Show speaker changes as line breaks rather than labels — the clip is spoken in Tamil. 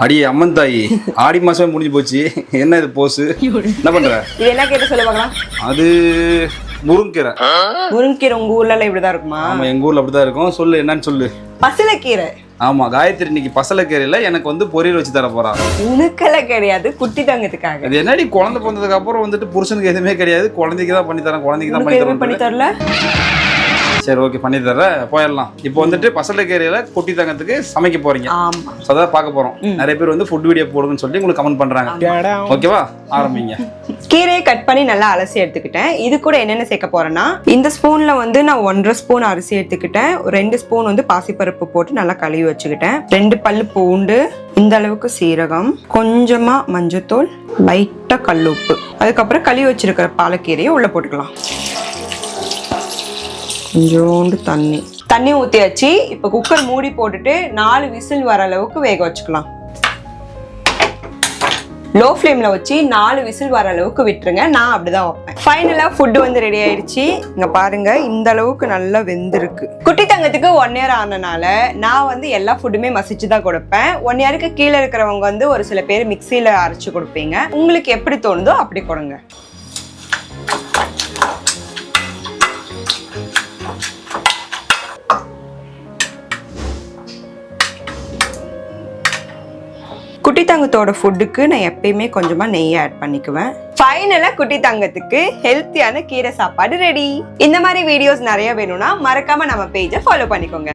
அடி அம்மன் தாயி, ஆடி மாசமே முடிஞ்சு போச்சு. என்ன இது போஸ்? என்ன பண்ற?
இது என்ன கேட்டு சொல்ல பார்க்கலாம்.
அது முருங்கீரை.
முருங்கீரை உங்க ஊர்ல எல்லாம் இப்படிதான் இருக்குமா?
ஆமா, எங்க ஊர்ல அப்படிதான் இருக்கும். சொல்லு, என்னன்னு சொல்லு.
பசலைக்கீரை.
ஆமா, காயத்ரி இன்னைக்கு பசலைக்கீரையில எனக்கு வந்து பொரியல் வச்சு தர போறா.
உனக்கெல்லாம் கிடையாது, குட்டி தங்கத்துக்காக.
அது என்னடி, குழந்தை பிறந்ததுக்கு அப்புறம் வந்துட்டு புருஷனுக்கு எதுவுமே கிடையாது, குழந்தைக்கு தான் பண்ணி தரேன், குழந்தைக்கு தான்
பண்ணி தரல.
சரி, ஓகே, பண்ணி தர்றேன், போயிடலாம். இப்போ வந்துட்டு பசலைக்கீரையில குட்டி தங்கத்துக்கு சமைக்க போறீங்க.
ஆமா,
அதான் பார்க்க போறோம். நிறைய பேர் வந்து ஃபுட் வீடியோ போடுங்கன்னு சொல்லி உங்களுக்கு கமெண்ட் பண்றாங்க. ஓகேவா, ஆரம்பிங்க.
கீரையை கட் பண்ணி நல்லா அலசி எடுத்துக்கிட்டேன். இது கூட என்னென்ன சேர்க்க போறேன்னா, இந்த ஸ்பூன்ல வந்து நான் 1.5 ஸ்பூன் அரிசி எடுத்துக்கிட்டேன். 2 ஸ்பூன் வந்து பாசிப்பருப்பு போட்டு நல்லா கழுவி வச்சுக்கிட்டேன். 2 பல்லு பூண்டு, இந்த அளவுக்கு சீரகம், கொஞ்சமா மஞ்சத்தூள், லைட்டா கல்லுப்பு, அதுக்கப்புறம் கழுவி வச்சிருக்கிற பாலக்கீரையை உள்ள போட்டுக்கலாம். கொஞ்சோண்டு தண்ணி ஊற்றியாச்சு. இப்போ குக்கர் மூடி போட்டுட்டு 4 விசில் வர அளவுக்கு வேக வச்சுக்கலாம். லோ ஃப்ளேமில் வச்சு 4 விசில் வர அளவுக்கு விட்டுருங்க. நான் அப்படிதான் வைப்பேன். ஃபைனலாக ஃபுட்டு வந்து ரெடி ஆயிடுச்சு. இங்கே பாருங்க, இந்த அளவுக்கு நல்லா வெந்திருக்கு. குட்டி தங்கத்துக்கு 1 இயர் ஆனனால நான் வந்து எல்லா ஃபுட்டுமே மசிச்சு தான் கொடுப்பேன். 1 இயருக்கு கீழே இருக்கிறவங்க வந்து ஒரு சில பேர் மிக்சியில் அரைச்சு கொடுப்பீங்க. உங்களுக்கு எப்படி தோணுதோ அப்படி கொடுங்க. குட்டி தங்கத்தோட ஃபுட்டுக்கு நான் எப்பயுமே கொஞ்சமா நெய் ஆட் பண்ணிக்குவேன். ஃபைனலா குட்டி தங்கத்துக்கு ஹெல்த்தியான கீரை சாப்பாடு ரெடி. இந்த மாதிரி வீடியோஸ் நிறைய வேணும்னா மறக்காம நம்ம பேஜை ஃபாலோ பண்ணிக்கோங்க.